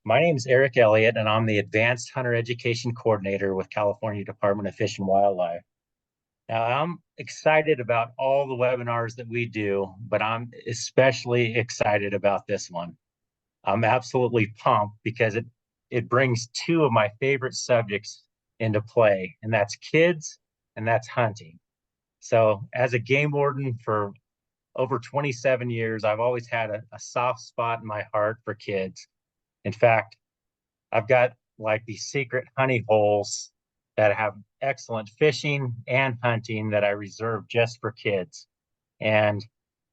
My name is Eric Elliott, and I'm the Advanced Hunter Education Coordinator with California Department of Fish and Wildlife. Now, I'm excited about all the webinars that we do, but I'm especially excited about this one. I'm absolutely pumped because it brings two of my favorite subjects into play, and that's kids and that's hunting. So as a game warden for over 27 years, I've always had a soft spot in my heart for kids. In fact, I've got like these secret honey holes that have excellent fishing and hunting that I reserve just for kids. And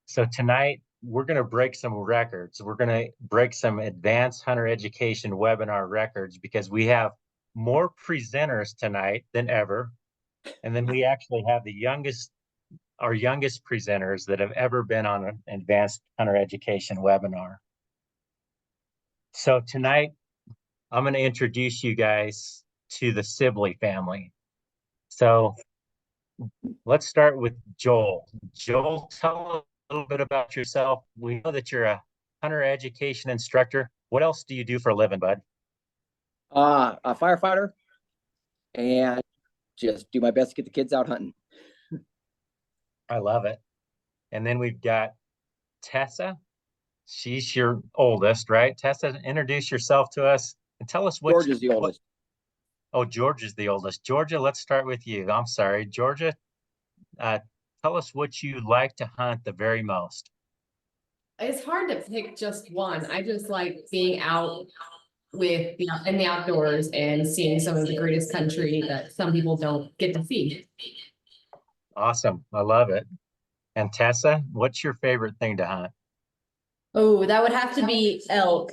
so tonight we're going to break some records. We're going to break some advanced hunter education webinar records because we have more presenters tonight than ever. And then we actually have our youngest presenters that have ever been on an advanced hunter education webinar. So tonight, I'm going to introduce you guys to the Sibley family. So let's start with Joel. Joel, tell a little bit about yourself. We know that you're a hunter education instructor. What else do you do for a living, bud? A firefighter, and just do my best to get the kids out hunting. I love it. And then we've got Tessa. She's your oldest, right? Tessa, introduce yourself to us and tell us what George is the oldest. Oh, George is the oldest. Georgia, let's start with you. I'm sorry. Georgia, tell us what you like to hunt the very most. It's hard to pick just one. I just like being out with, in the outdoors and seeing some of the greatest country that some people don't get to see. Awesome. I love it. And Tessa, what's your favorite thing to hunt? Oh, that would have to be elk.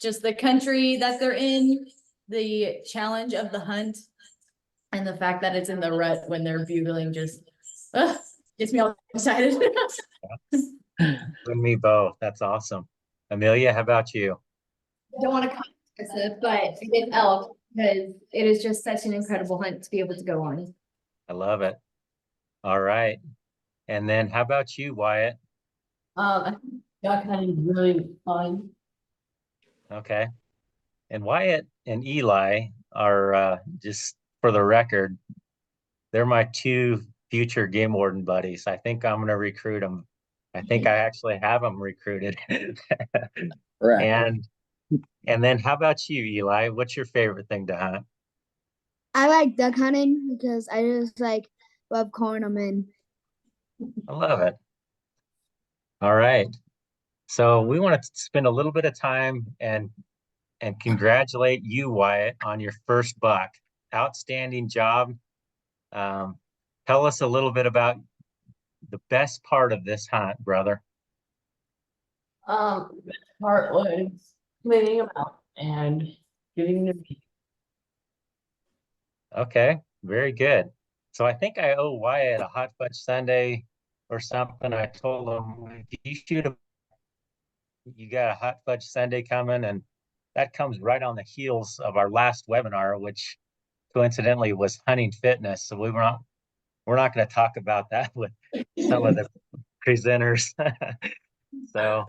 Just the country that they're in, the challenge of the hunt, and the fact that it's in the rut when they're bugling just gets me all excited. And me both. That's awesome. Amelia, how about you? Don't want to cut excessive, but it's elk because it is just such an incredible hunt to be able to go on. I love it. All right. And then how about you, Wyatt? I think duck hunting is really fun. Okay. And Wyatt and Eli are just for the record, they're my two future game warden buddies. I think I'm going to recruit them. I think I actually have them recruited. Correct. And then how about you, Eli? What's your favorite thing to hunt? I like duck hunting because I just love calling them in. I love it. All right. So we want to spend a little bit of time and congratulate you, Wyatt, on your first buck. Outstanding job. Tell us a little bit about the best part of this hunt, brother. The best part was cleaning them out and getting them. Okay, very good. So I think I owe Wyatt a hot fudge sundae or something. I told him, you got a hot fudge sundae coming, and that comes right on the heels of our last webinar, which coincidentally was hunting fitness. So we're not going to talk about that with some of the presenters. So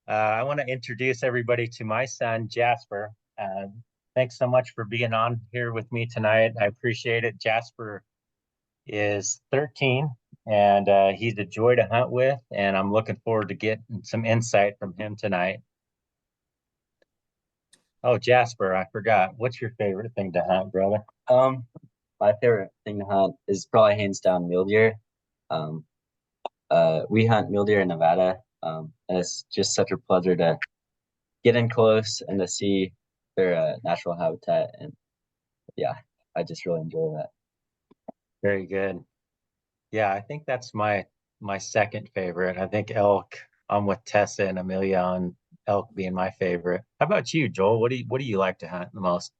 I want to introduce everybody to my son, Jasper. Thanks so much for being on here with me tonight. I appreciate it. Jasper is 13 and he's a joy to hunt with, and I'm looking forward to getting some insight from him tonight. Oh, Jasper, I forgot. What's your favorite thing to hunt, brother? My favorite thing to hunt is probably hands down mule deer. We hunt mule deer in Nevada, and it's just such a pleasure to get in close and to see their natural habitat. And yeah, I just really enjoy that. Very good. Yeah, I think that's my second favorite. I think elk. I'm with Tessa and Amelia on elk being my favorite. How about you, Joel? What do you like to hunt the most?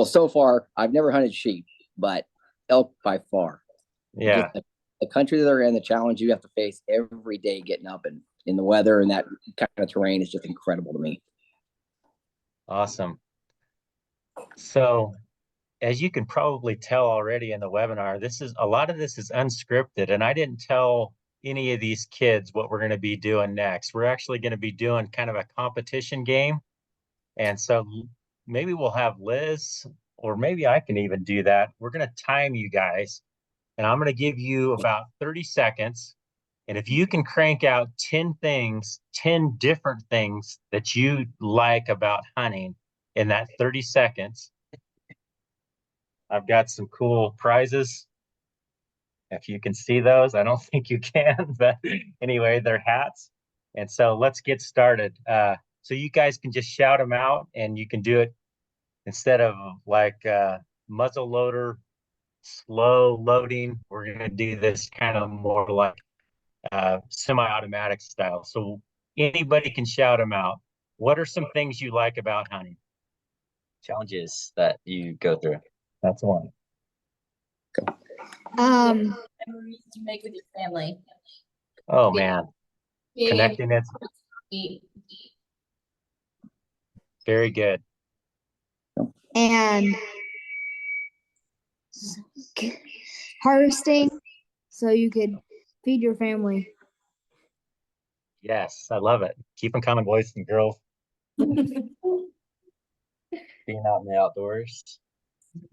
So far I've never hunted sheep, but elk by far. Yeah. The country that they're in, the challenge you have to face every day getting up and in the weather and that kind of terrain is just incredible to me. Awesome. So as you can probably tell already in the webinar, a lot of this is unscripted, and I didn't tell any of these kids what we're going to be doing next. We're actually going to be doing kind of a competition game And so maybe we'll have Liz, or maybe I can even do that. We're going to time you guys, and I'm going to give you about 30 seconds. And if you can crank out 10 things, 10 different things that you like about hunting in that 30 seconds, I've got some cool prizes. If you can see those, I don't think you can, but anyway, they're hats. And so let's get started. So you guys can just shout them out, and you can do it instead of like muzzle loader, slow loading. We're going to do this kind of more like semi-automatic style. So anybody can shout them out. What are some things you like about hunting? Challenges that you go through. That's one. Memories you make with your family. Oh man, Being connecting it. eat. Very good. and harvesting so you could feed your family. Yes, I love it. Keep them coming, boys and girls. Being out in the outdoors.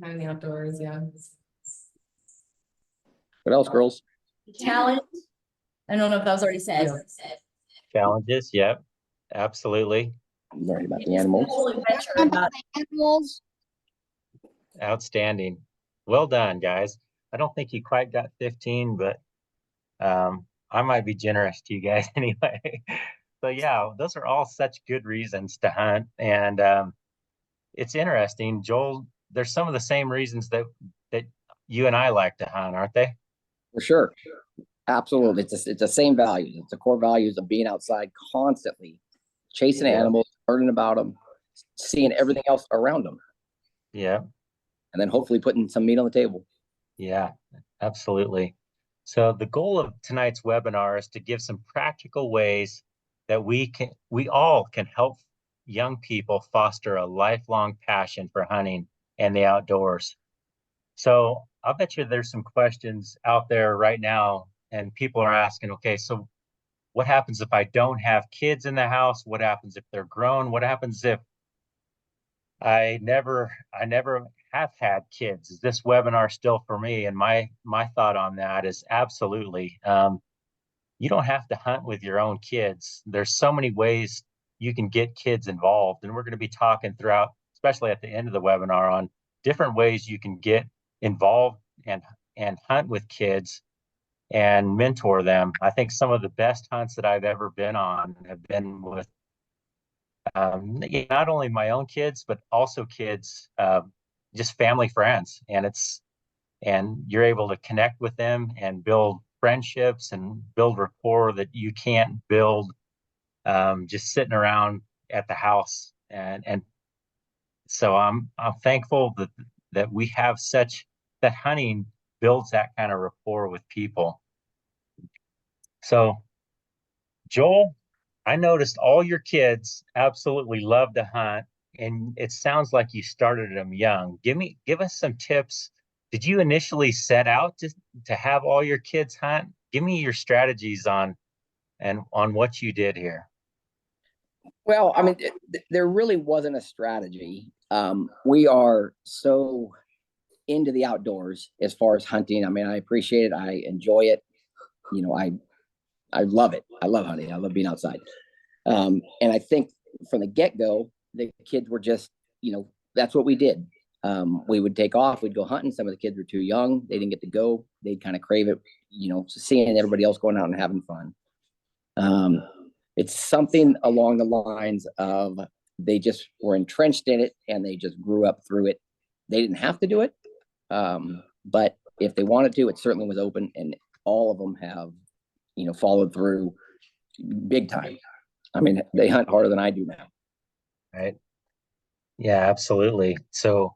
Kind of the outdoors, yeah. What else, girls? Challenge. I don't know if that was already said. Challenges, yep, absolutely. Learning about the animals. Whole adventure about Animals. Outstanding. Well done, guys. I don't think you quite got 15, but I might be generous to you guys anyway. So yeah, those are all such good reasons to hunt. And it's interesting, Joel, there's some of the same reasons that you and I like to hunt, aren't they? For sure. Absolutely. It's the same values. It's the core values of being outside constantly, chasing animals, learning about them, seeing everything else around them, Yeah, and then hopefully putting some meat on the table. yeah, absolutely. So the goal of tonight's webinar is to give some practical ways that we all can help young people foster a lifelong passion for hunting and the outdoors. So I'll bet you there's some questions out there right now, and people are asking, okay, so what happens if I don't have kids in the house? What happens if they're grown? What happens if I never have had kids? Is this webinar still for me? And my thought on that is absolutely. You don't have to hunt with your own kids. There's so many ways you can get kids involved, and we're going to be talking throughout, especially at the end of the webinar, on different ways you can get involved and hunt with kids and mentor them. I think some of the best hunts that I've ever been on have been with not only my own kids, but also kids, just family friends. And you're able to connect with them and build friendships and build rapport that you can't build just sitting around at the house. And so I'm thankful that we have that hunting builds that kind of rapport with people. So Joel, I noticed all your kids absolutely love to hunt, and it sounds like you started them young. Give us some tips. Did you initially set out to have all your kids hunt? Give me your strategies on what you did here. Well, I mean, there really wasn't a strategy. We are so into the outdoors as far as hunting. I mean, I appreciate it. I enjoy it. You know, I love it. I love hunting. I love being outside. And I think from the get-go, the kids were just, that's what we did. We would take off, we'd go hunting. Some of the kids were too young. They didn't get to go. They'd kind of crave it, seeing everybody else going out and having fun. It's something along the lines of they just were entrenched in it and they just grew up through it. They didn't have to do it. But if they wanted to, it certainly was open, and all of them have, followed through big time. I mean, they hunt harder than I do now. Right. Yeah, absolutely. So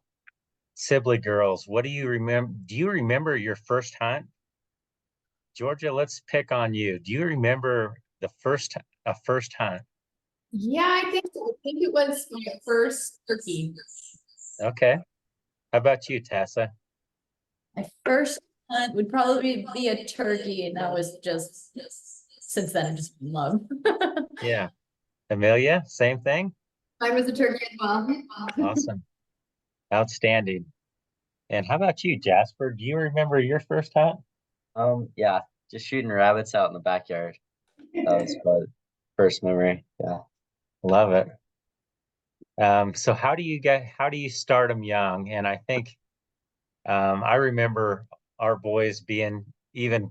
Sibley girls, what do you remember? Do you remember your first hunt? Georgia, let's pick on you. Do you remember a first hunt? Yeah, I think so. I think it was my first turkey. Okay. How about you, Tessa? my first hunt would probably be a turkey, and that was just since then I just love. Yeah. Amelia, same thing? Mine was a turkey as well. Awesome. Outstanding. And how about you, Jasper? Do you remember your first hunt? Yeah, just shooting rabbits out in the backyard. That was my first memory. Yeah. Love it. So how do you start them young? And I think I remember our boys being, even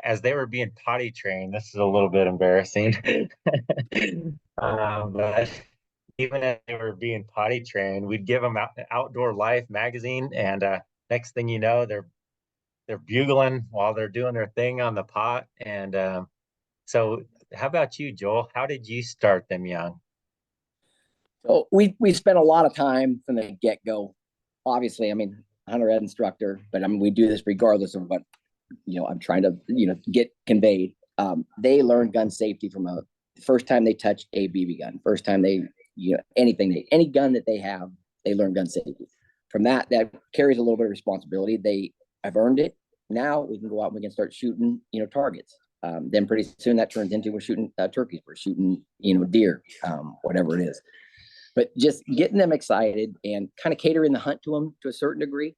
as they were being potty trained, this is a little bit embarrassing. But even as they were being potty trained, we'd give them Outdoor Life magazine, and next thing you know, they're bugling while they're doing their thing on the pot. And so how about you, Joel? How did you start them young? So we spent a lot of time from the get-go. Obviously, I mean, hunter ed instructor, but I mean, we do this regardless of what, I'm trying to, get conveyed. They learn gun safety from the first time they touch a BB gun, first time they, any gun that they have, they learn gun safety. From that carries a little bit of responsibility. They have earned it. Now we can go out and we can start shooting, targets. Then pretty soon that turns into we're shooting turkeys, we're shooting, deer, whatever it is. But just getting them excited and kind of catering the hunt to them to a certain degree.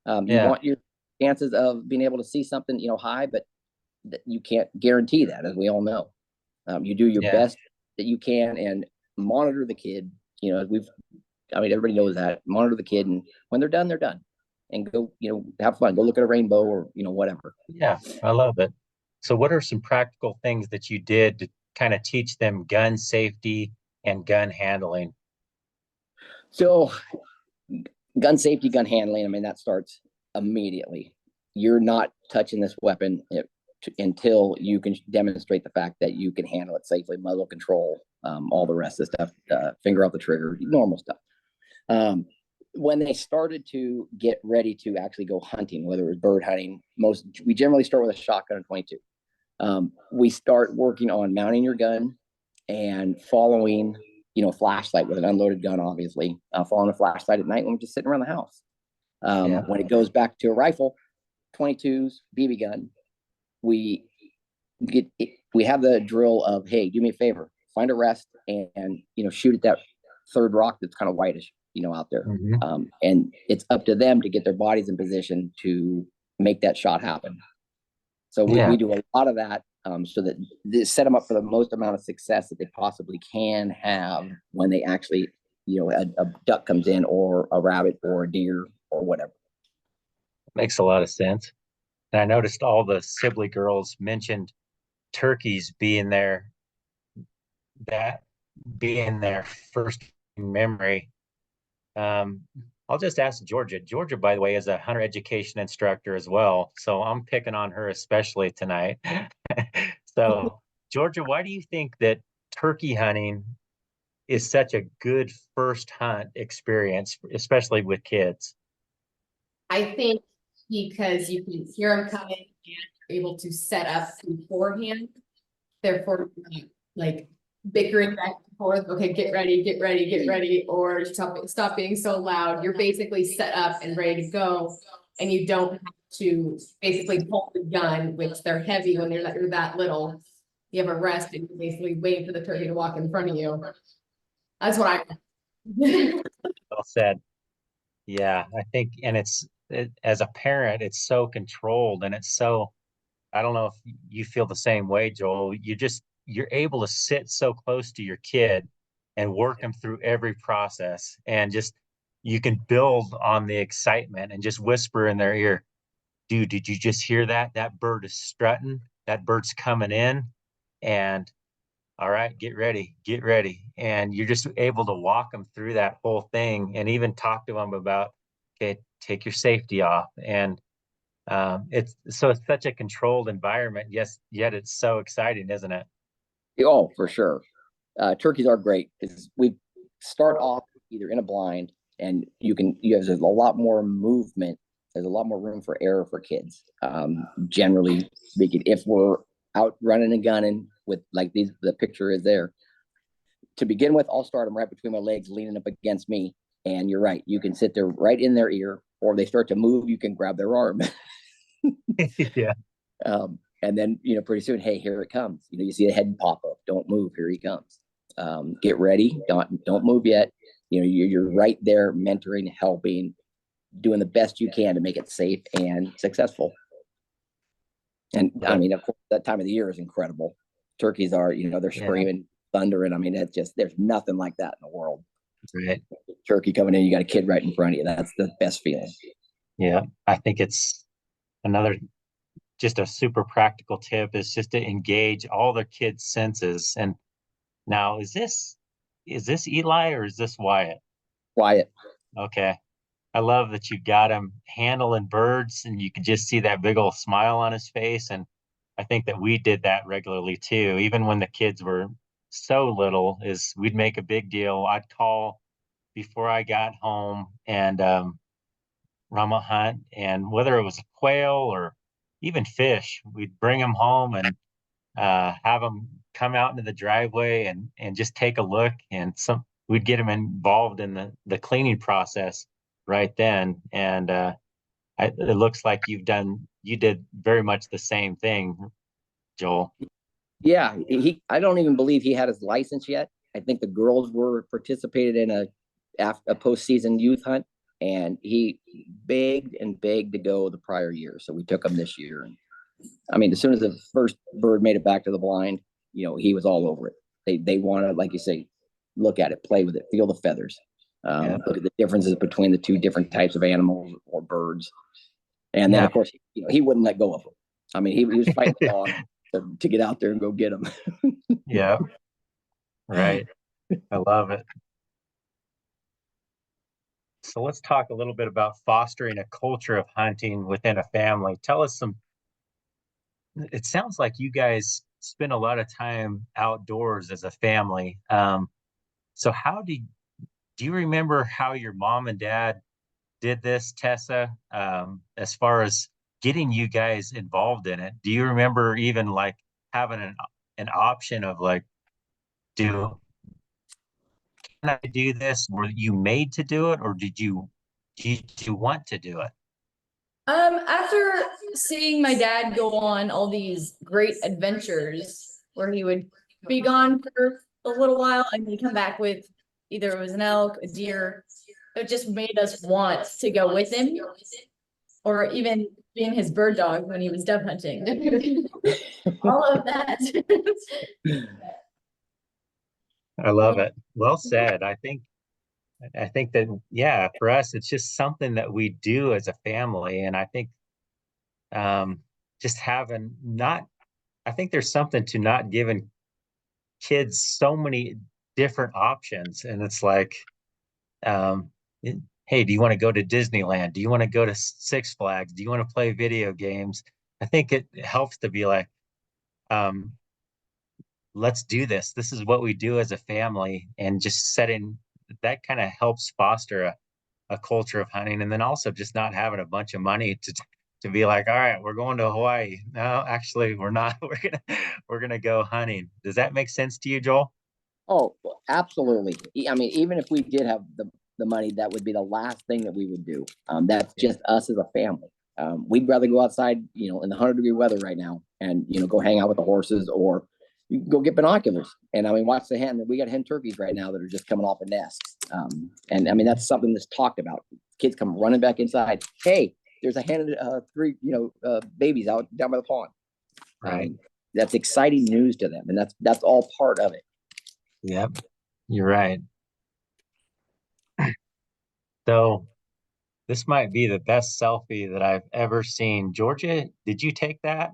You want your chances of being able to see something, high, but you can't guarantee that, as we all know. You do your best that you can and monitor the kid. Everybody knows that. Monitor the kid, and when they're done, and go, have fun. Go look at a rainbow or whatever. Yeah, I love it. So, what are some practical things that you did to kind of teach them gun safety and gun handling? So, gun safety, gun handling, I mean, that starts immediately. You're not touching this weapon until you can demonstrate the fact that you can handle it safely, muzzle control, all the rest of the stuff, finger off the trigger, normal stuff. When they started to get ready to actually go hunting, whether it was bird hunting, we generally start with a shotgun and 22. We start working on mounting your gun and following, flashlight with an unloaded gun, obviously, following a flashlight at night when we're just sitting around the house. When it goes back to a rifle, 22s, BB gun, we have the drill of, hey, do me a favor, find a rest and shoot at that third rock that's kind of whitish, out there. Mm-hmm. And it's up to them to get their bodies in position to make that shot happen. So we do a lot of that, so that they set them up for the most amount of success that they possibly can have when they actually, a duck comes in or a rabbit or a deer or whatever. Makes a lot of sense. And I noticed all the Sibley girls mentioned turkeys being their first memory. I'll just ask Georgia. Georgia, by the way, is a hunter education instructor as well. So I'm picking on her especially tonight. So, Georgia, why do you think that turkey hunting is such a good first hunt experience, especially with kids? I think because you can hear them coming and you're able to set up beforehand. Therefore, like bickering back and forth. Okay, get ready, or stop being so loud. You're basically set up and ready to go, and you don't have to basically hold the gun, which they're heavy when you're that little. You have a rest and you're basically waiting for the turkey to walk in front of you. That's what I. Well said. Yeah, I think, and as a parent, it's so controlled and it's so, I don't know if you feel the same way, Joel. You're able to sit so close to your kid and work them through every process, and just, you can build on the excitement and just whisper in their ear, dude, did you just hear that? That bird is strutting. That bird's coming in. And all right, get ready. And you're just able to walk them through that whole thing and even talk to them about, okay, take your safety off. And it's such a controlled environment. Yes, yet it's so exciting, isn't it? Oh, for sure. Turkeys are great because we start off either in a blind, and there's a lot more movement. There's a lot more room for error for kids. Generally speaking, if we're out running and gunning with like the picture is there. To begin with, I'll start them right between my legs, leaning up against me. And you're right, you can sit there right in their ear, or if they start to move, you can grab their arm. Yeah. And then, pretty soon, hey, here it comes. You see the head pop up. Don't move. Here he comes. Get ready. Don't move yet. You know, you're right there, mentoring, helping, doing the best you can to make it safe and successful. And I mean, of course, that time of the year is incredible. Turkeys are, you know, they're screaming, thundering. I mean, it's just, there's nothing like that in the world. Right. Turkey coming in, you got a kid right in front of you. That's the best feeling. Yeah. I think it's another, just a super practical tip is just to engage all the kids' senses. And now, is this Eli or is this Wyatt? Wyatt. Okay. I love that you got him handling birds and you could just see that big old smile on his face. And I think that we did that regularly too. Even when the kids were so little, is we'd make a big deal. I'd call before I got home and run a hunt, and whether it was a quail or even fish, we'd bring them home and have them come out into the driveway and just take a look. And we'd get them involved in the cleaning process right then. And it looks like you did very much the same thing, Joel. Yeah, I don't even believe he had his license yet. I think the girls were participated in a postseason youth hunt, and he begged and begged to go the prior year. So we took him this year. And I mean, as soon as the first bird made it back to the blind, you know, he was all over it. They want to, like you say, look at it, play with it, feel the feathers, look at the differences between the two different types of animals or birds. And then, of course, you know, he wouldn't let go of them. I mean, he was fighting the dog to get out there and go get them. Yeah, right. I love it. So let's talk a little bit about fostering a culture of hunting within a family. Tell us it sounds like you guys spend a lot of time outdoors as a family. So do you remember how your mom and dad did this, Tessa, as far as getting you guys involved in it? Do you remember even like having an option of like, can I do this? Were you made to do it, or did you want to do it? After seeing my dad go on all these great adventures where he would be gone for a little while and he'd come back with either it was an elk, a deer, it just made us want to go with him, or even being his bird dog when he was dove hunting. All of that. I love it. Well said. I think that, yeah, for us, it's just something that we do as a family. And I think just I think there's something to not giving kids so many different options. And it's like, hey, do you want to go to Disneyland? Do you want to go to Six Flags? Do you want to play video games? I think it helps to be like, let's do this. This is what we do as a family, and just setting that kind of helps foster a culture of hunting. And then also just not having a bunch of money to be like, all right, we're going to Hawaii. No, actually, we're not. We're gonna go hunting. Does that make sense to you, Joel? Oh, absolutely. I mean, even if we did have the money, that would be the last thing that we would do. That's just us as a family. We'd rather go outside, you know, in the 100-degree weather right now and, you know, go hang out with the horses, or you can go get binoculars. And I mean, watch the hen. We got hen turkeys right now that are just coming off a nest. And I mean, that's something that's talked about. Kids come running back inside. Hey, there's a hen, 3, babies out down by the pond. Right. That's exciting news to them. And that's all part of it. Yep, you're right. So this might be the best selfie that I've ever seen. Georgia, did you take that?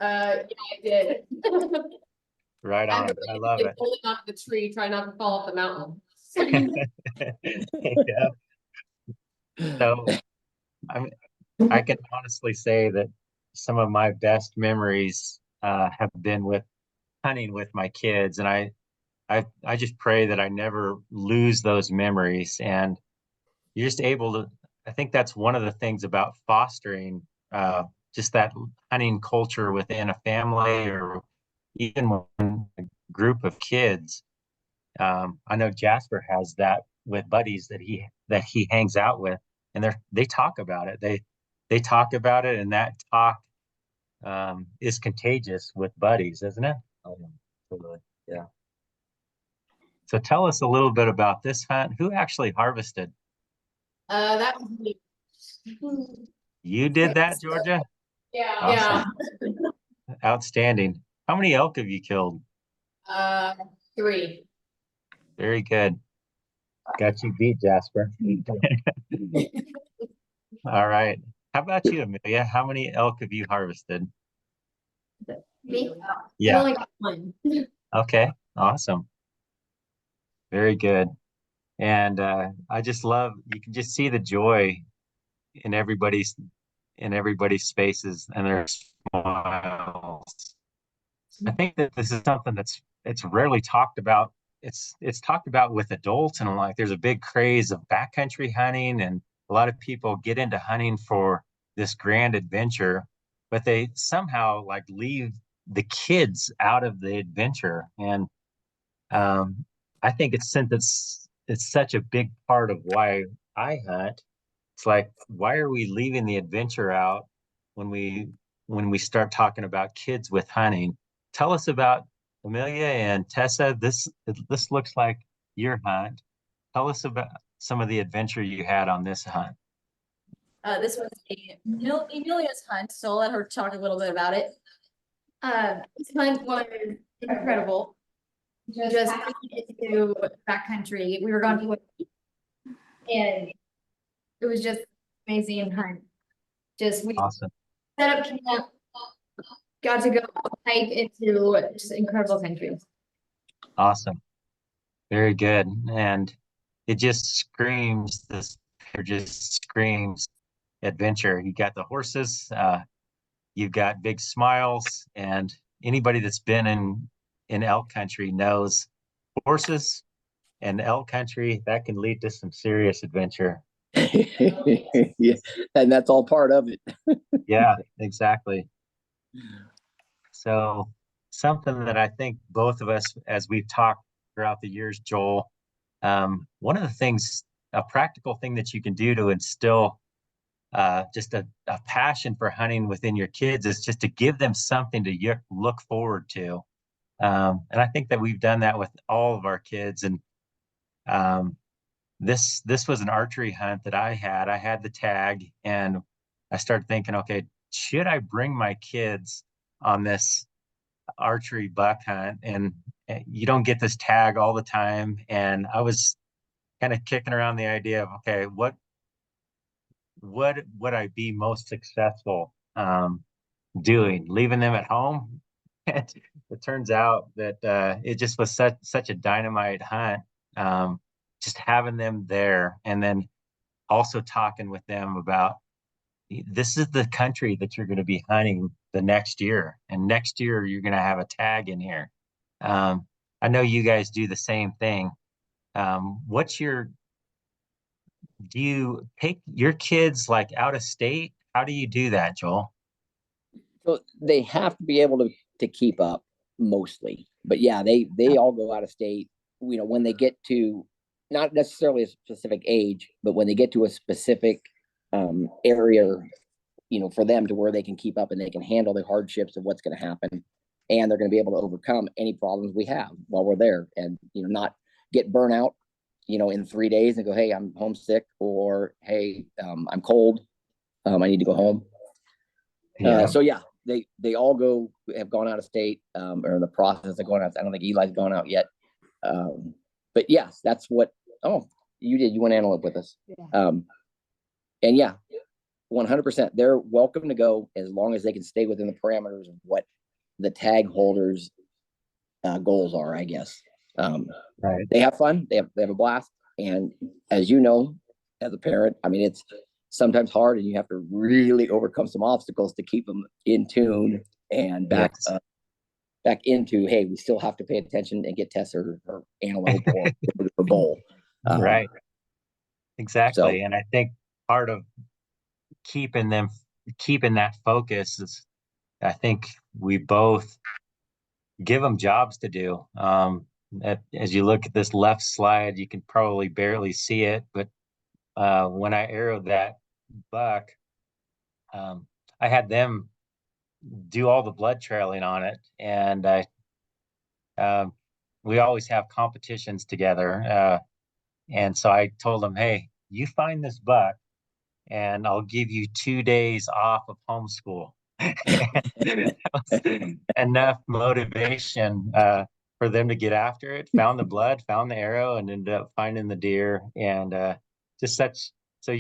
Yeah, I did. Right on. I love it. Holding onto the tree, trying not to fall off the mountain. Yeah. So I can honestly say that some of my best memories have been with hunting with my kids, and I just pray that I never lose those memories. And you're just able to, I think that's one of the things about fostering just that hunting culture within a family, or even within a group of kids. I know Jasper has that with buddies that he hangs out with, and they talk about it. They talk about it, and that talk is contagious with buddies, isn't it? Totally. Yeah. So tell us a little bit about this hunt. Who actually harvested? That was me. You did that, Georgia? Yeah. Awesome. Outstanding. How many elk have you killed? 3. Very good. Got you beat, Jasper. All right. How about you, Amelia? How many elk have you harvested? Me? I Yeah. only got 1. Okay. Awesome. Very good. And I just love, you can just see the joy in everybody's faces and their smiles. I think that this is something it's rarely talked about. It's talked about with adults, and like there's a big craze of backcountry hunting, and a lot of people get into hunting for this grand adventure, but they somehow like leave the kids out of the adventure. And I think it's since it's such a big part of why I hunt. It's like, why are we leaving the adventure out when we start talking about kids with hunting? Tell us about Amelia and Tessa. This looks like your hunt. Tell us about some of the adventure you had on this hunt. This was Emilia's hunt, so I'll let her talk a little bit about it. This hunt was incredible. Just into backcountry. We were gone for a week, and it was just amazing hunt. Just we Awesome. set up camp, got to go hike into just incredible country. Awesome. Very good. And it just screams this, it just screams adventure. You got the horses, you've got big smiles, and anybody that's been in elk country knows horses and elk country, that can lead to some serious adventure. Yeah, and that's all part of it. Yeah, exactly. So something that I think both of us, as we've talked throughout the years, Joel, one of the things, a practical thing that you can do to instill just a passion for hunting within your kids is just to give them something to look forward to. And I think that we've done that with all of our kids. And this was an archery hunt that I had. I had the tag, and I started thinking, okay, should I bring my kids on this archery buck hunt? And you don't get this tag all the time. And I was kind of kicking around the idea of, okay, what would I be most successful doing? Leaving them at home? It turns out that it just was such a dynamite hunt. Just having them there, and then also talking with them about, this is the country that you're going to be hunting the next year, and next year you're going to have a tag in here. I know you guys do the same thing. Do you take your kids like out of state? How do you do that, Joel? So they have to be able to keep up mostly, but yeah, they all go out of state. You know, when they get to not necessarily a specific age, but when they get to a specific area, you know, for them to where they can keep up and they can handle the hardships of what's going to happen, and they're going to be able to overcome any problems we have while we're there, and you know, not get burnout, you know, in 3 days and go, hey, I'm homesick, or hey, I'm cold, I need to go home. Yeah. So yeah, they all have gone out of state, or in the process of going out. I don't think Eli's gone out yet. But yes, that's what. Oh, you went antelope with us. Yeah. And yeah, 100%. They're welcome to go as long as they can stay within the parameters of what the tag holders' goals are, I guess. Right. They have fun. They have a blast. And as you know, as a parent, I mean, it's sometimes hard, and you have to really overcome some obstacles to keep them in tune and back into, hey, we still have to pay attention and get Tess or antelope or bull. Right. Exactly. So, and I think part of keeping that focus is, I think we both give them jobs to do. As you look at this left slide, you can probably barely see it, but when I arrowed that buck, I had them do all the blood trailing on it, and I we always have competitions together. And so I told him, hey, you find this buck and I'll give you 2 days off of homeschool. That was enough motivation for them to get after it. Found the blood, found the arrow, and ended up finding the deer. And just such, so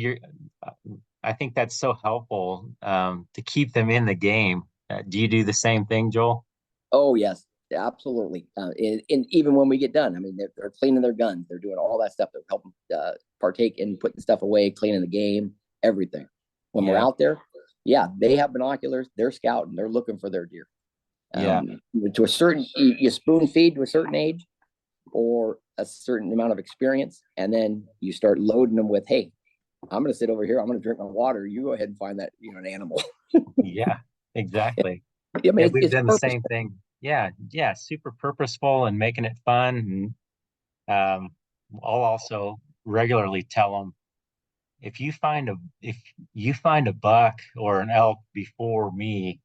I think that's so helpful to keep them in the game. Do you do the same thing, Joel? Oh, yes, absolutely. And even when we get done, I mean, they're cleaning their guns. They're doing all that stuff to help them partake in putting stuff away, cleaning the game, everything. When we're out there, yeah, they have binoculars. They're scouting. They're looking for their deer. To a certain, you spoon feed to a certain age or a certain amount of experience, and then you start loading them with, hey, I'm going to sit over here. I'm going to drink my water. You go ahead and find that, an animal. Yeah, exactly. I mean, we've done the same thing. Yeah, super purposeful and making it fun. And I'll also regularly tell them, if you find a buck or an elk before me,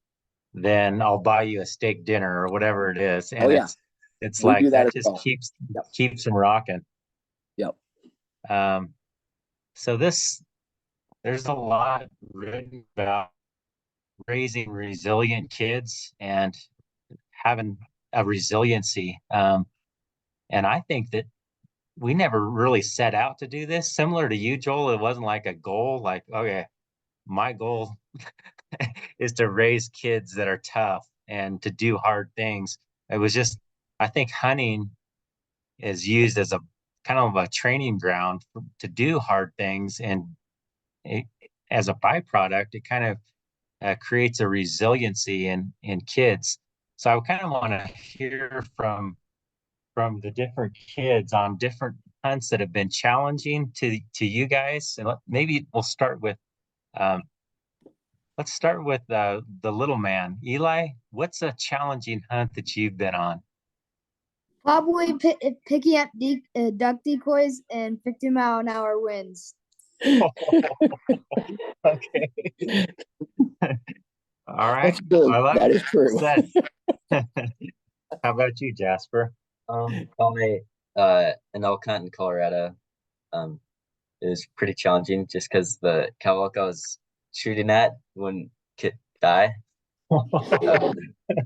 then I'll buy you a steak dinner or whatever it is. And it's we like do that just well. keeps them rocking. Yep. So there's a lot written about raising resilient kids and having a resiliency. And I think that we never really set out to do this. Similar to you, Joel, it wasn't like a goal, like, okay, my goal is to raise kids that are tough and to do hard things. It was just, I think hunting is used as a kind of a training ground to do hard things. And as a byproduct, it kind of creates a resiliency in kids. So I kind of want to hear from the different kids on different hunts that have been challenging to you guys. And maybe we'll start with let's start with the little man. Eli, what's a challenging hunt that you've been on? Probably picking up duck decoys and 50-mile-an-hour winds. Okay. All right. That is true. How about you, Jasper? Probably an elk hunt in Colorado. It was pretty challenging just because the cow elk I was shooting at wouldn't die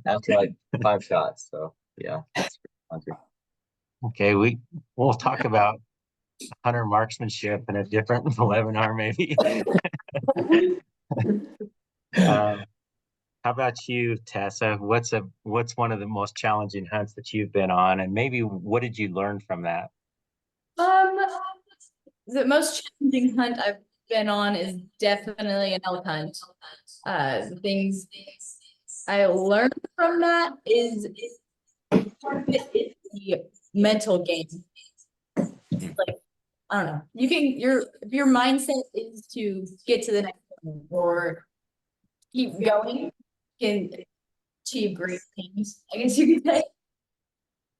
after like 5 shots. So yeah, it's pretty challenging. Okay, we'll talk about hunter marksmanship in a different webinar, maybe. How about you, Tessa? What's one of the most challenging hunts that you've been on, and maybe what did you learn from that? The most challenging hunt I've been on is definitely an elk hunt. The things I learned from that is part of it is the mental game. Like, I don't know. You can if your mindset is to get to the next one or keep going, you can achieve great things, I guess you could say.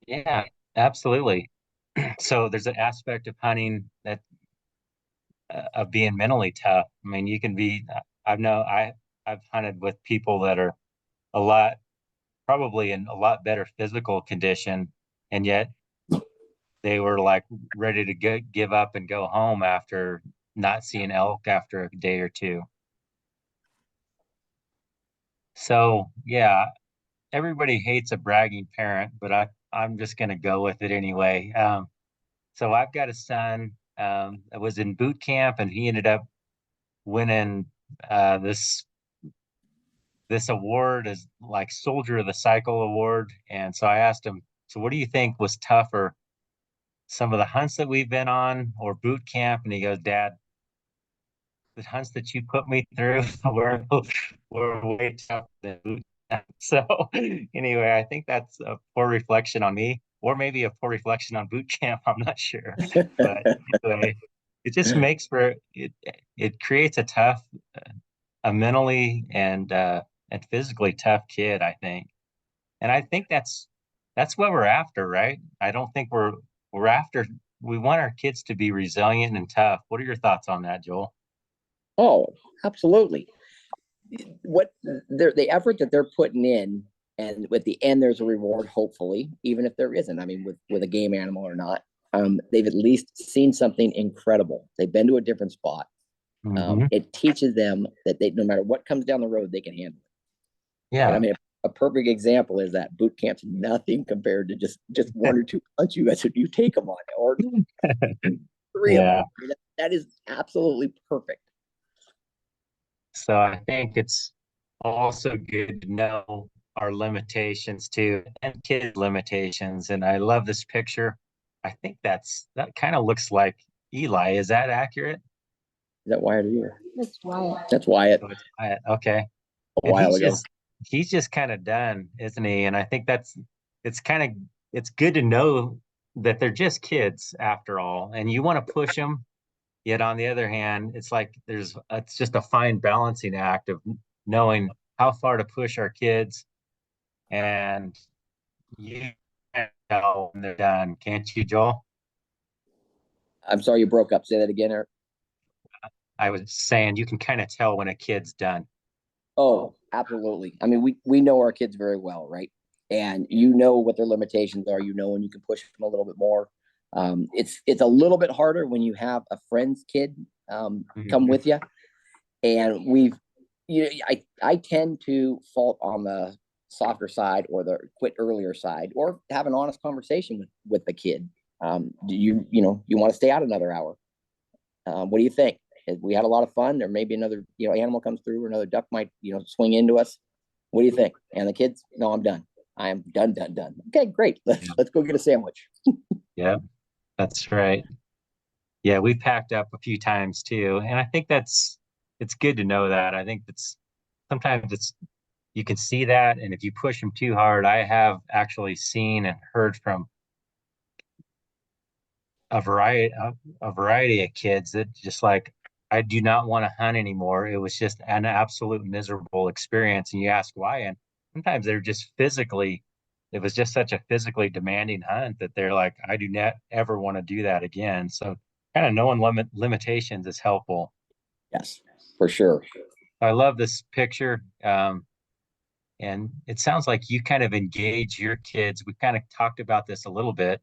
Yeah, absolutely. So there's an aspect of hunting that of being mentally tough. I mean, you can be. I've hunted with people that are probably in a lot better physical condition, and yet they were like ready to give up and go home after not seeing elk after a day or two. So yeah, everybody hates a bragging parent, but I'm just going to go with it anyway. So I've got a son that was in boot camp, and he ended up winning this award as like Soldier of the Cycle award. And so I asked him, so what do you think was tougher, some of the hunts that we've been on or boot camp? And he goes, Dad, the hunts that you put me through were way tougher than boot camp. So anyway, I think that's a poor reflection on me, or maybe a poor reflection on boot camp. I'm not sure, but anyway, it just makes for it creates a mentally and physically tough kid, I think. And I think that's what we're after, right? I don't think we're after, we want our kids to be resilient and tough. What are your thoughts on that, Joel? Oh, absolutely. What the effort that they're putting in And at the end, there's a reward, hopefully, even if there isn't. I mean, with a game animal or not, they've at least seen something incredible. They've been to a different spot. It teaches them that they, no matter what comes down the road, they can handle it. Yeah. And I mean, a perfect example is that boot camp's nothing compared to just one or two punch you guys, you take them on, or three of them. I mean, that is absolutely perfect. So I think it's also good to know our limitations too, and kids' limitations. And I love this picture. I think that kind of looks like Eli. Is that accurate? Is that Wyatt here? That's Wyatt. That's Wyatt. Oh, it's Wyatt. Okay. A while ago. He's just kind of done, isn't he? And I think it's good to know that they're just kids after all, and you want to push them. Yet on the other hand, it's like it's just a fine balancing act of knowing how far to push our kids, and you can tell when they're done, can't you, Joel? I'm sorry you broke up. Say that again, Eric. I was saying you can kind of tell when a kid's done. Oh, absolutely. I mean, we know our kids very well, right? And you know what their limitations are. You know when you can push them a little bit more. It's a little bit harder when you have a friend's kid come with you. And I tend to fault on the softer side or the quit earlier side, or have an honest conversation with the kid. Do you want to stay out another hour? What do you think? We had a lot of fun. Or maybe another animal comes through, or another duck might swing into us. What do you think? And the kids, no, I'm done. I am done. Okay, great. Let's go get a sandwich. Yeah, that's right. Yeah, we packed up a few times too, and I think it's good to know that. I think sometimes you can see that, and if you push them too hard, I have actually seen and heard from a variety of kids that just like, I do not want to hunt anymore. It was just an absolute miserable experience. And you ask why, and sometimes they're just it was just such a physically demanding hunt that they're like, I do not ever want to do that again. So kind of knowing limitations is helpful. Yes, for sure. I love this picture. And it sounds like you kind of engage your kids. We kind of talked about this a little bit,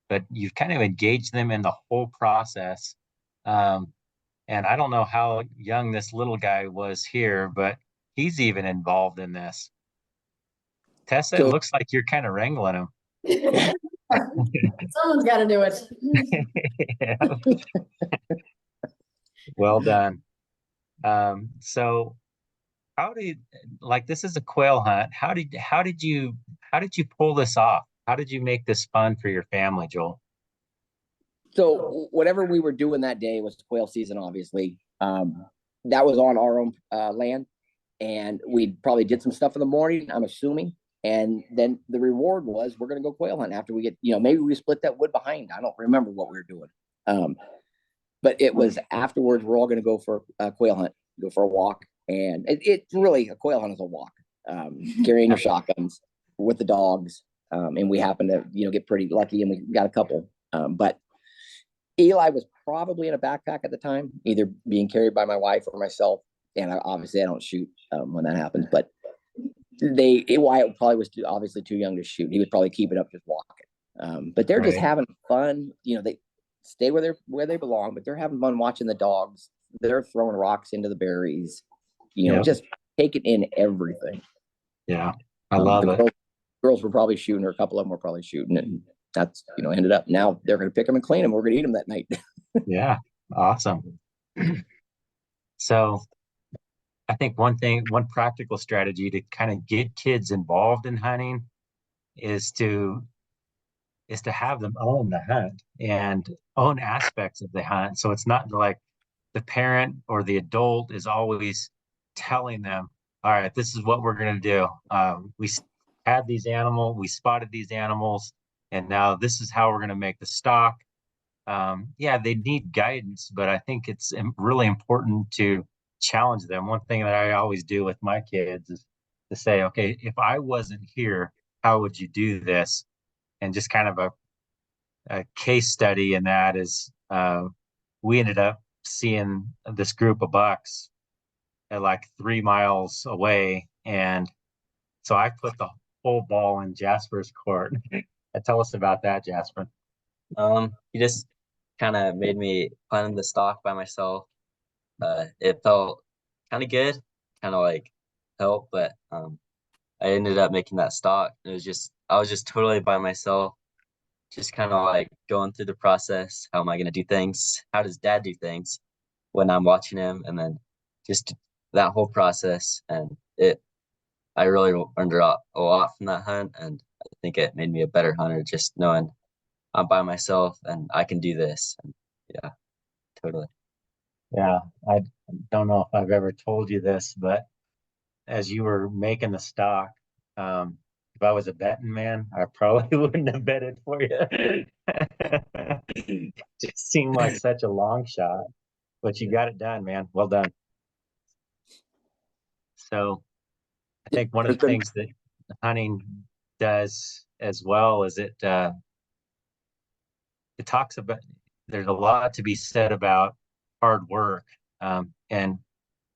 but you've kind of engaged them in the whole process. And I don't know how young this little guy was here, but he's even involved in this. Tessa, it looks like you're kind of wrangling him. Someone's got to do it. Well done. So this is a quail hunt. How did you pull this off? How did you make this fun for your family, Joel? So whatever we were doing that day was quail season, obviously. That was on our own land, and we probably did some stuff in the morning, I'm assuming. And then the reward was we're going to go quail hunt after we get, maybe we split that wood behind. I don't remember what we were doing. But it was afterwards, we're all going to go for a quail hunt, go for a walk. And it's really, a quail hunt is a walk, carrying your shotguns with the dogs. And we happened to, get pretty lucky, and we got a couple. But Eli was probably in a backpack at the time, either being carried by my wife or myself. And obviously I don't shoot when that happens, but Wyatt probably was obviously too young to shoot. He would probably keep it up just walking. But they're just having fun. They stay where they belong, but they're having fun watching the dogs. They're throwing rocks into the berries, just taking in everything. Yeah, I love it. Girls were probably shooting, or a couple of them were probably shooting, and that's, ended up, now they're going to pick them and clean them. We're going to eat them that night. Yeah, awesome. So I think one practical strategy to kind of get kids involved in hunting is to have them own the hunt and own aspects of the hunt. So it's not like the parent or the adult is always telling them, all right, this is what we're going to do. We spotted these animals, and now this is how we're going to make the stock. They need guidance, but I think it's really important to challenge them. One thing that I always do with my kids is to say, okay, if I wasn't here, how would you do this? And just kind of a case study in that is we ended up seeing this group of bucks at like 3 miles away. And so I put pole ball in Jasper's court. Tell us about that, Jasper. He just kind of made me climb the stalk by myself. It felt kind of good, kind of like help, but I ended up making that stalk. It was just I was just totally by myself, just kind of like going through the process. How am I gonna do things? How does Dad do things when I'm watching him? And then just that whole process, and I really learned a lot from that hunt, and I think it made me a better hunter just knowing I'm by myself and I can do this. And yeah, totally. Yeah, I don't know if I've ever told you this, but as you were making the stock, if I was a betting man, I probably wouldn't have betted for you. Just seemed like such a long shot, but you got it done, man. Well done. So I think one of the things that hunting does as well is it talks about, there's a lot to be said about hard work. And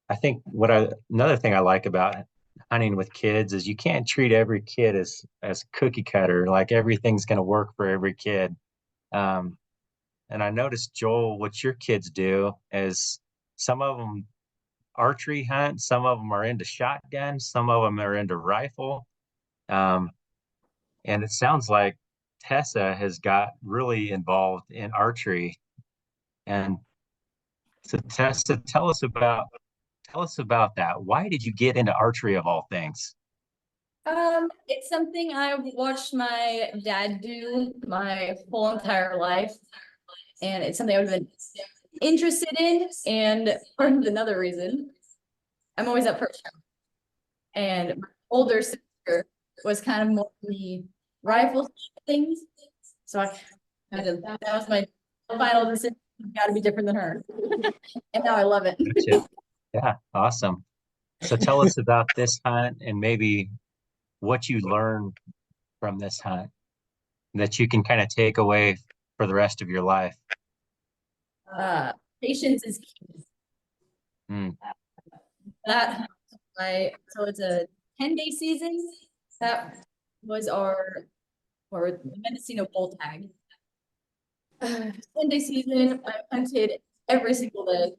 I think another thing I like about hunting with kids is you can't treat every kid as cookie cutter, like everything's going to work for every kid. And I noticed, Joel, what your kids do is some of them archery hunt, some of them are into shotgun, some of them are into rifle. And it sounds like Tessa has got really involved in archery. And so Tessa, tell us about that. Why did you get into archery of all things? It's something I've watched my dad do my whole entire life, and it's something I've been interested in. And part of another reason, I'm always up for a show. And my older sister was kind of more the rifle things, so that was my final decision. Got to be different than her, and now I love it. Gotcha. Yeah, awesome. So tell us about this hunt and maybe what you learned from this hunt that you can kind of take away for the rest of your life. Patience is key. Mm. So it's a 10-day season. That was the Mendocino bull tag. 10-day season. I hunted every single day.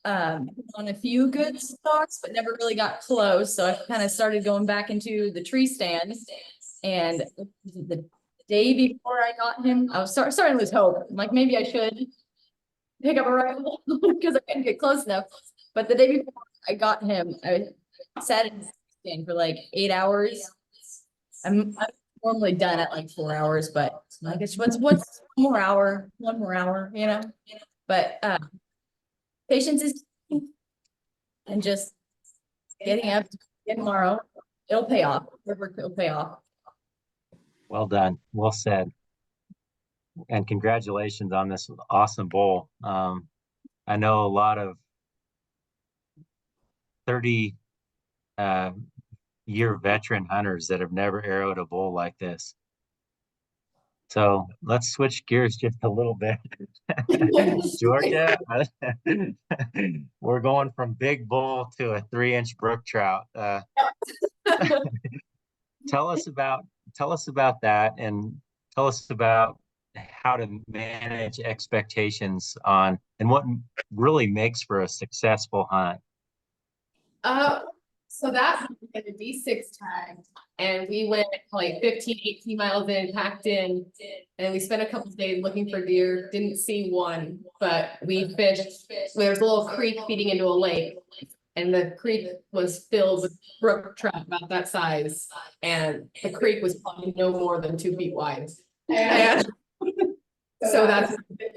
On a few good stalks, but never really got close. So I kind of started going back into the tree stands. And the day before I got him, I was starting to lose hope. I'm like, maybe I should pick up a rifle because I couldn't get close enough. But the day before I got him, I sat in the stand for like 8 hours. I'm normally done at like 4 hours, but I guess what's one more hour, you know? But patience is key, and just getting up tomorrow. It'll pay off. It'll pay off. Well done. Well said. And congratulations on this awesome bull. I know a lot of 30 year veteran hunters that have never arrowed a bull like this. So let's switch gears just a little bit. Georgia, we're going from big bull to a 3-inch brook trout. Tell us about that, and tell us about how to manage expectations on and what really makes for a successful hunt. So that was a D6 tag, and we went like 15, 18 miles in, packed in, and we spent a couple of days looking for deer. Didn't see one, but we fished. There's a little creek feeding into a lake, and the creek was filled with brook trout about that size, and the creek was probably no more than 2 feet wide. And so that's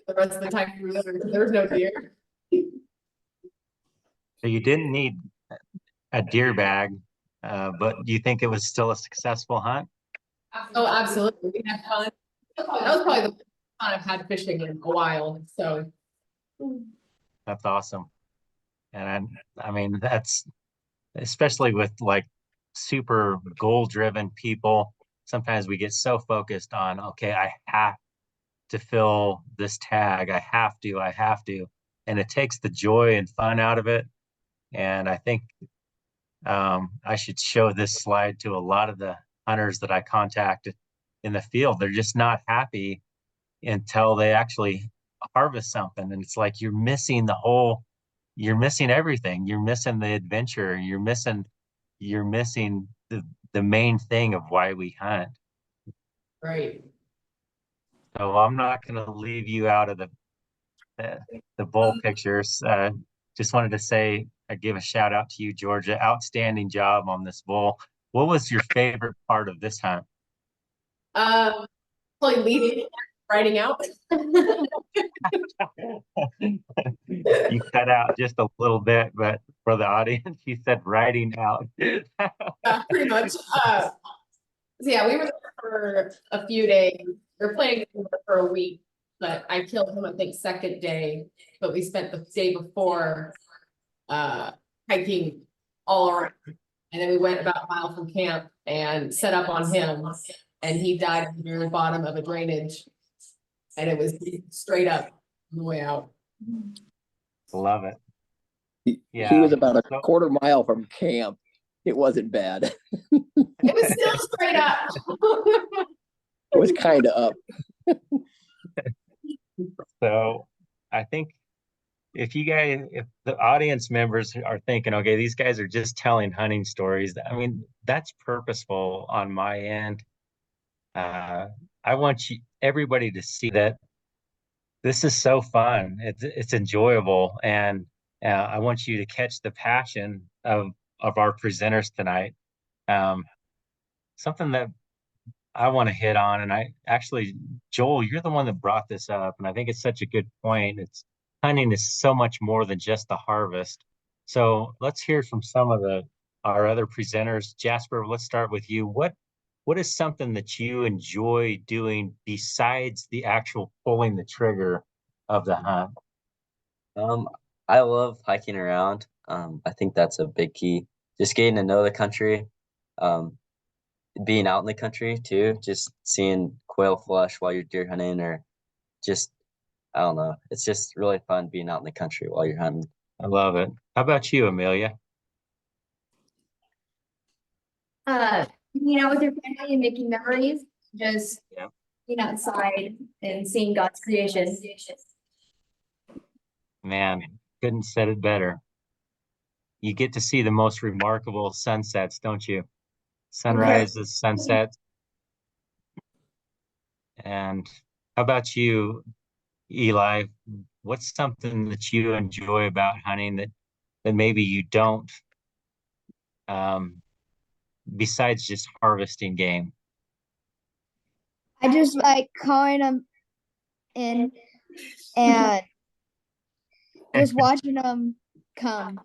the rest of the time we were there. There was no deer. So you didn't need a deer bag, but do you think it was still a successful hunt? Oh, absolutely. We had fun. That was probably the most fun I've had fishing in a while. So That's awesome. And I mean, that's especially with like super goal-driven people. Sometimes we get so focused on, okay, I have to fill this tag. I have to. And it takes the joy and fun out of it. And I think I should show this slide to a lot of the hunters that I contact in the field. They're just not happy until they actually harvest something. And it's like you're missing everything. You're missing the adventure. You're missing the main thing of why we hunt. Right. So I'm not going to leave you out of the bull pictures. Just wanted to say, I give a shout out to you, Georgia. Outstanding job on this bull. What was your favorite part of this hunt? Probably leaving, riding out. You cut out just a little bit, but for the audience, you said riding out. Pretty much. So yeah, we were there for a few days. We were planning for a week, but I killed him, I think, second day. But we spent the day before hiking all around. And then we went about a mile from camp and set up on him. And he died at the very bottom of a drainage. And it was straight up on the way out. Love it. He Yeah. was about a quarter mile from camp. It wasn't bad. It was still straight up. It was kind of up. So I think if the audience members are thinking, okay, these guys are just telling hunting stories, I mean, that's purposeful on my end. I want everybody to see that this is so fun. It's enjoyable, and I want you to catch the passion of our presenters tonight. Something that I want to hit on, and Joel, you're the one that brought this up, and I think it's such a good point. Hunting is so much more than just the harvest. So let's hear from some of our other presenters. Jasper, let's start with you. What is something that you enjoy doing besides the actual pulling the trigger of the hunt? I love hiking around. I think that's a big key. Just getting to know the country, being out in the country too, just seeing quail flush while you're deer hunting, or just, I don't know. It's just really fun being out in the country while you're hunting. I love it. How about you, Amelia? Hanging out with your family and making memories, just Yeah. being outside and seeing God's creation. Man, couldn't said it better. You get to see the most remarkable sunsets, don't you? Sunrises, sunsets. And how about you, Eli? What's something that you enjoy about hunting that maybe you don't, besides just harvesting game? I just like calling them in and just watching them come.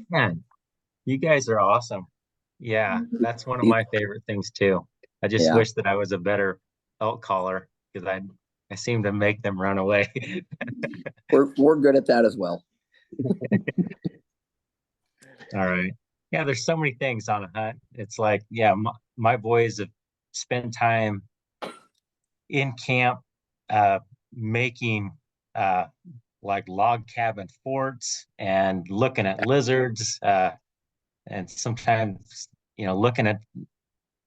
Man, you guys are awesome. Yeah, that's one of my favorite things too. I just wish that I was a better elk caller, because I seem to make them run away. We're good at that as well. All right. Yeah, there's so many things on a hunt. It's like, yeah, my boys have spent time in camp making like log cabin forts and looking at lizards, and sometimes, looking at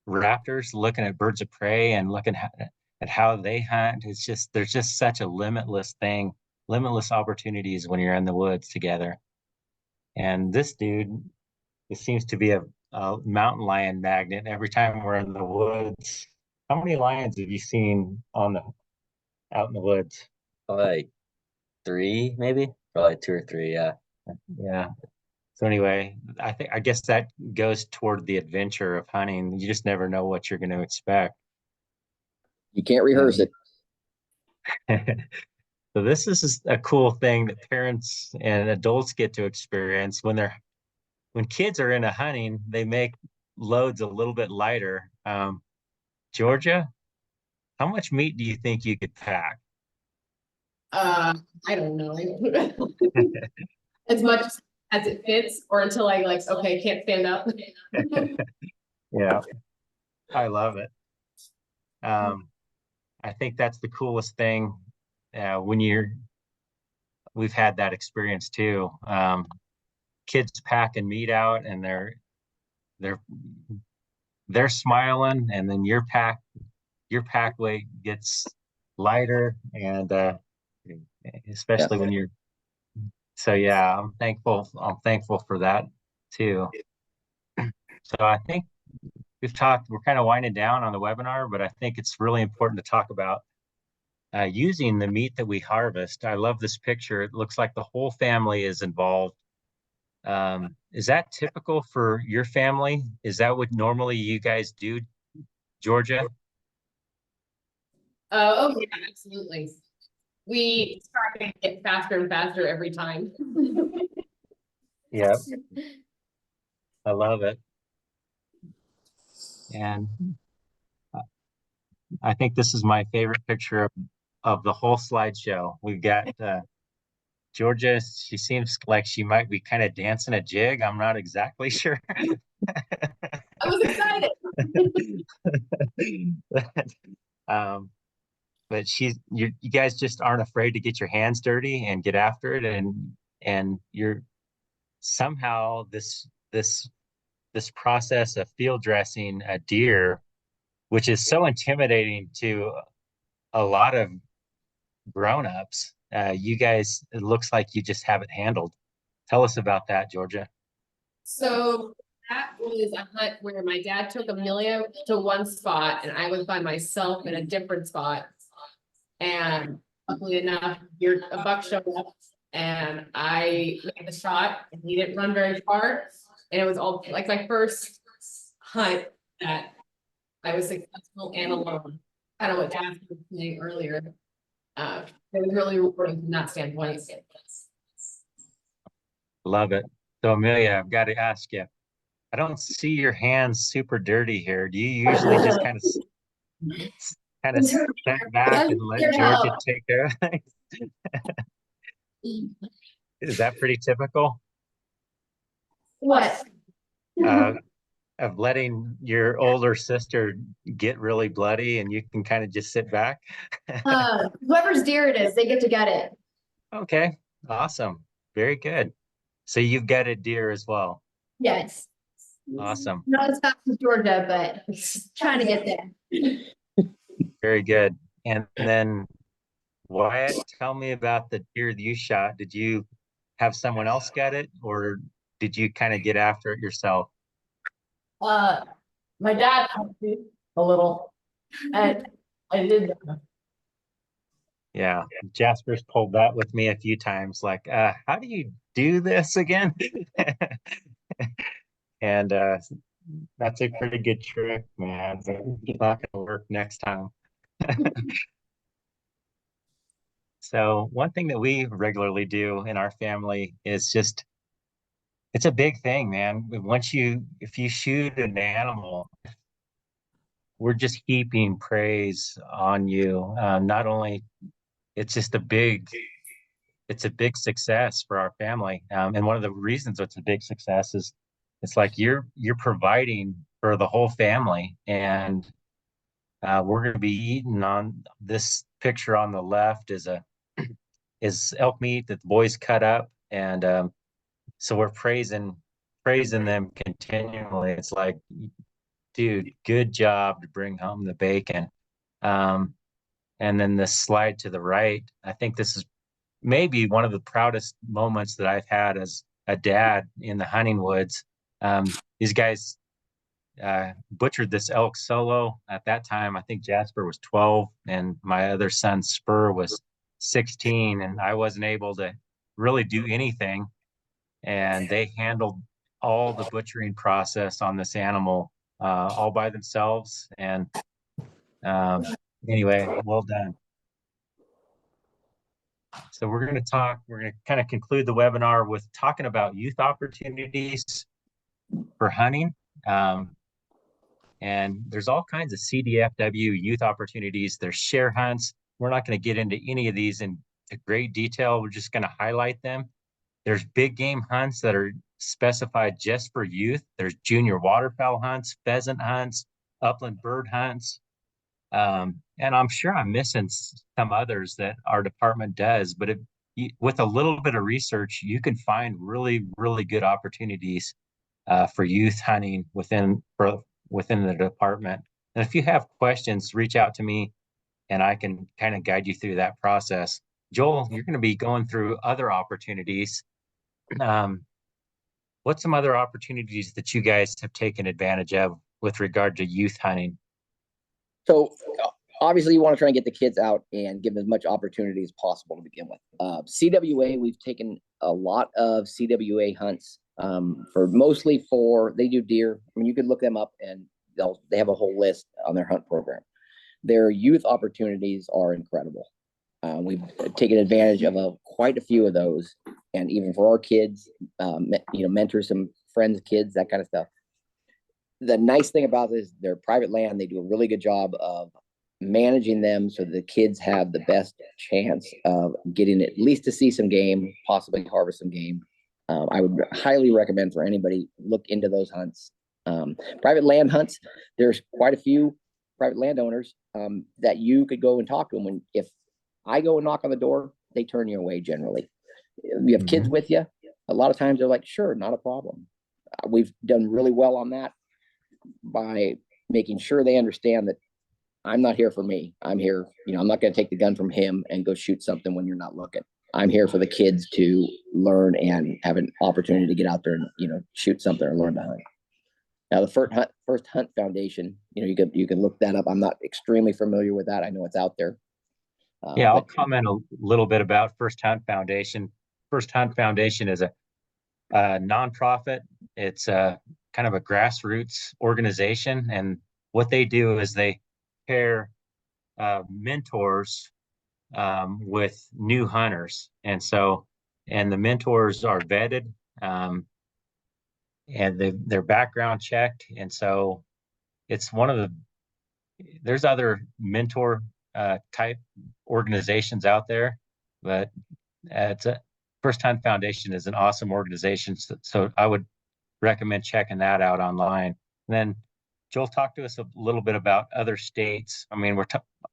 raptors, looking at birds of prey, and looking at how they hunt. There's just such a limitless opportunities when you're in the woods together. And this dude, it seems to be a mountain lion magnet. Every time we're in the woods, how many lions have you seen out in the woods? Like 3, maybe, probably 2 or 3. Yeah. Yeah. So anyway, I guess that goes toward the adventure of hunting. You just never know what you're going to expect. You can't rehearse it. So this is a cool thing that parents and adults get to experience when kids are into hunting. They make loads a little bit lighter. Georgia, how much meat do you think you could pack? I don't know. As much as it fits, or until I okay, can't stand up. Yeah, I love it. I think that's the coolest thing we've had that experience too. Kids packing meat out, and they're they're smiling, and then your pack weight gets lighter, and especially when you're. So yeah, I'm thankful. I'm thankful for that too. So I think we're kind of winding down on the webinar, but I think it's really important to talk about using the meat that we harvest. I love this picture. It looks like the whole family is involved. Is that typical for your family? Is that what normally you guys do, Georgia? Oh, yeah, absolutely. We start to get faster and faster every time. Yeah, I love it. And I think this is my favorite picture of the whole slideshow. We've got Georgia. She seems like she might be kind of dancing a jig. I'm not exactly sure. I was excited. But you guys just aren't afraid to get your hands dirty and get after it, and you're somehow this process of field dressing a deer, which is so intimidating to a lot of grown-ups. You guys, it looks like you just have it handled. Tell us about that, Georgia. So that was a hunt where my dad took Amelia to one spot and I was by myself in a different spot. And luckily enough, a buck showed up and I made the shot and he didn't run very far. And it was all like my first hunt that I was successful and alone. Kind of what Jasper was saying earlier. It was really rewarding from that standpoint. Love it. So Amelia, I've got to ask you, I don't see your hands super dirty here. Do you usually just kind of step back and let Georgia take care of things? Is that pretty typical? What? Of letting your older sister get really bloody and you can kind of just sit back? Whoever's deer it is, they get to get it. Okay, awesome. Very good. So you've got a deer as well. Yes. Awesome. Not as fast as Georgia, but trying to get there. Very good. And then Wyatt, tell me about the deer that you shot. Did you have someone else get it, or did you kind of get after it yourself? My dad helped me a little, and I did. Yeah, Jasper's pulled that with me a few times. Like, how do you do this again? And that's a pretty good trick, man. But it's not gonna work next time. So one thing that we regularly do in our family is it's a big thing, man. If you shoot an animal, we're just heaping praise on you. Not only it's just it's a big success for our family. And one of the reasons it's a big success is it's like you're providing for the whole family. And we're going to be eating on this picture on the left is elk meat that the boys cut up. And so we're praising them continually. It's like, dude, good job to bring home the bacon. And then the slide to the right, I think this is maybe one of the proudest moments that I've had as a dad in the hunting woods. These guys butchered this elk solo. At that time, I think Jasper was 12 and my other son Spur was 16, and I wasn't able to really do anything. And they handled all the butchering process on this animal all by themselves. And anyway, well done. So we're going to kind of conclude the webinar with talking about youth opportunities for hunting. And there's all kinds of CDFW youth opportunities. There's share hunts. We're not going to get into any of these in great detail. We're just going to highlight them. There's big game hunts that are specified just for youth. There's junior waterfowl hunts, pheasant hunts, upland bird hunts. And I'm sure I'm missing some others that our department does, but with a little bit of research, you can find really, really good opportunities for youth hunting within the department. And if you have questions, reach out to me and I can kind of guide you through that process. Joel, you're going to be going through other opportunities. What's some other opportunities that you guys have taken advantage of with regard to youth hunting? So obviously you want to try and get the kids out and give them as much opportunity as possible to begin with. CWA, we've taken a lot of CWA hunts they do deer. I mean, you could look them up and they have a whole list on their hunt program. Their youth opportunities are incredible. We've taken advantage of quite a few of those, and even for our kids, mentor some friends' kids, that kind of stuff. The nice thing about this, they're private land. They do a really good job of managing them so the kids have the best chance of getting at least to see some game, possibly harvest some game. I would highly recommend for anybody, look into those hunts. Private land hunts, there's quite a few private landowners that you could go and talk to them. If I go and knock on the door, they turn you away generally. You have kids with you, a lot of times they're like, sure, not a problem. We've done really well on that by making sure they understand that I'm not here for me. I'm here, I'm not going to take the gun from him and go shoot something when you're not looking. I'm here for the kids to learn and have an opportunity to get out there and, shoot something or learn to hunt. Now, the First Hunt Foundation, you can look that up. I'm not extremely familiar with that. I know it's out there. Yeah, I'll comment a little bit about First Hunt Foundation. First Hunt Foundation is a nonprofit. It's a kind of a grassroots organization, and what they do is they pair mentors with new hunters, and the mentors are vetted and they're background checked, and so it's there's other mentor type organizations out there, but First Hunt Foundation is an awesome organization, so I would recommend checking that out online. And then Joel, talk to us a little bit about other states. I mean,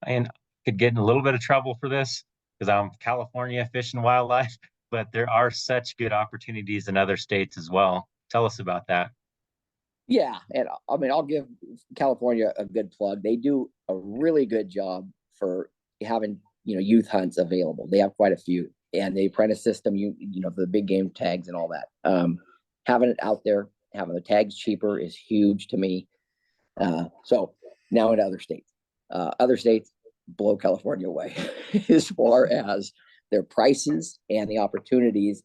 and could get in a little bit of trouble for this because I'm California Fish and Wildlife, but there are such good opportunities in other states as well. Tell us about that. Yeah, and I mean, I'll give California a good plug. They do a really good job for having youth hunts available. They have quite a few, and the apprentice system, the big game tags and all that. Having it out there, having the tags cheaper is huge to me. So now in other states blow California away as far as their prices and the opportunities.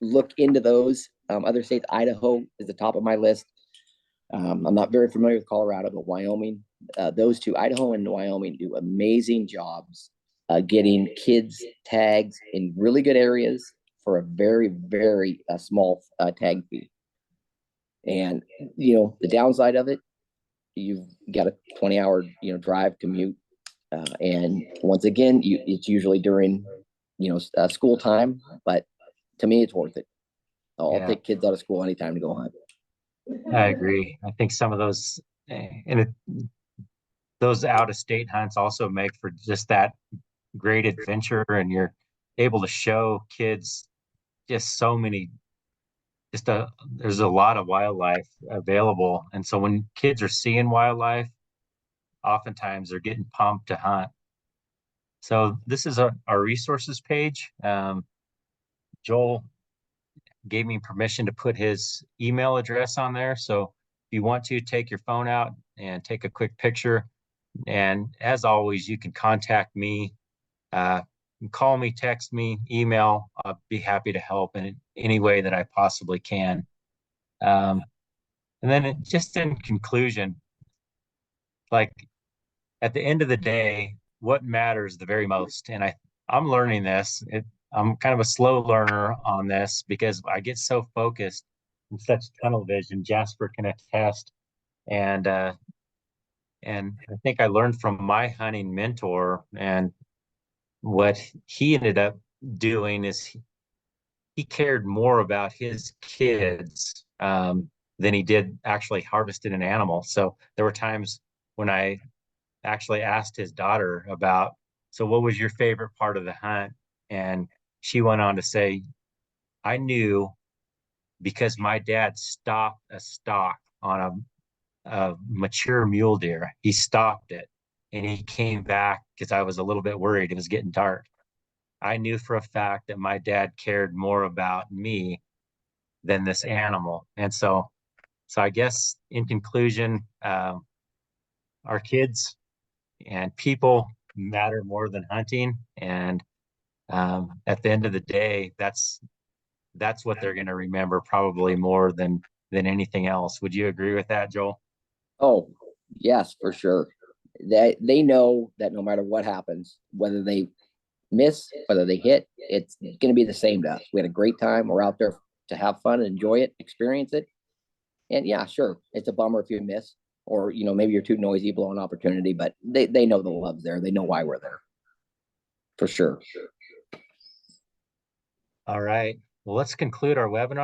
Look into those. Other states, Idaho is the top of my list. I'm not very familiar with Colorado, but Wyoming, those two, Idaho and Wyoming, do amazing jobs getting kids tags in really good areas for a very, very small tag fee. And, the downside of it, you've got a 20-hour, drive commute. And once again, it's usually during, school time, but to me, it's worth it. I'll take kids out of school anytime to go hunt. I agree. I think some of those those out-of-state hunts also make for just that great adventure, and you're able to show kids just so many. There's a lot of wildlife available, and so when kids are seeing wildlife, oftentimes they're getting pumped to hunt. So this is our resources page. Joel gave me permission to put his email address on there. So if you want to, take your phone out and take a quick picture. And as always, you can contact me, call me, text me, email. I'll be happy to help in any way that I possibly can. And then just in conclusion, like at the end of the day, what matters the very most, and I'm learning this. I'm kind of a slow learner on this because I get so focused in such tunnel vision. Jasper can attest, and I think I learned from my hunting mentor, and what he ended up doing is he cared more about his kids than he did actually harvesting an animal. So there were times when I actually asked his daughter about, so what was your favorite part of the hunt? And she went on to say, I knew because my dad stopped a stock on a mature mule deer. He stopped it and he came back because I was a little bit worried. It was getting dark. I knew for a fact that my dad cared more about me than this animal. And so I guess in conclusion, our kids and people matter more than hunting. And at the end of the day, that's what they're going to remember probably more than anything else. Would you agree with that, Joel? Oh, yes, for sure. They know that no matter what happens, whether they miss, whether they hit, it's going to be the same to us. We had a great time. We're out there to have fun, enjoy it, experience it. And yeah, sure, it's a bummer if you miss, or maybe you're too noisy, blow an opportunity. But they know the love's there. They know why we're there. For sure. All right. Well, let's conclude our webinar.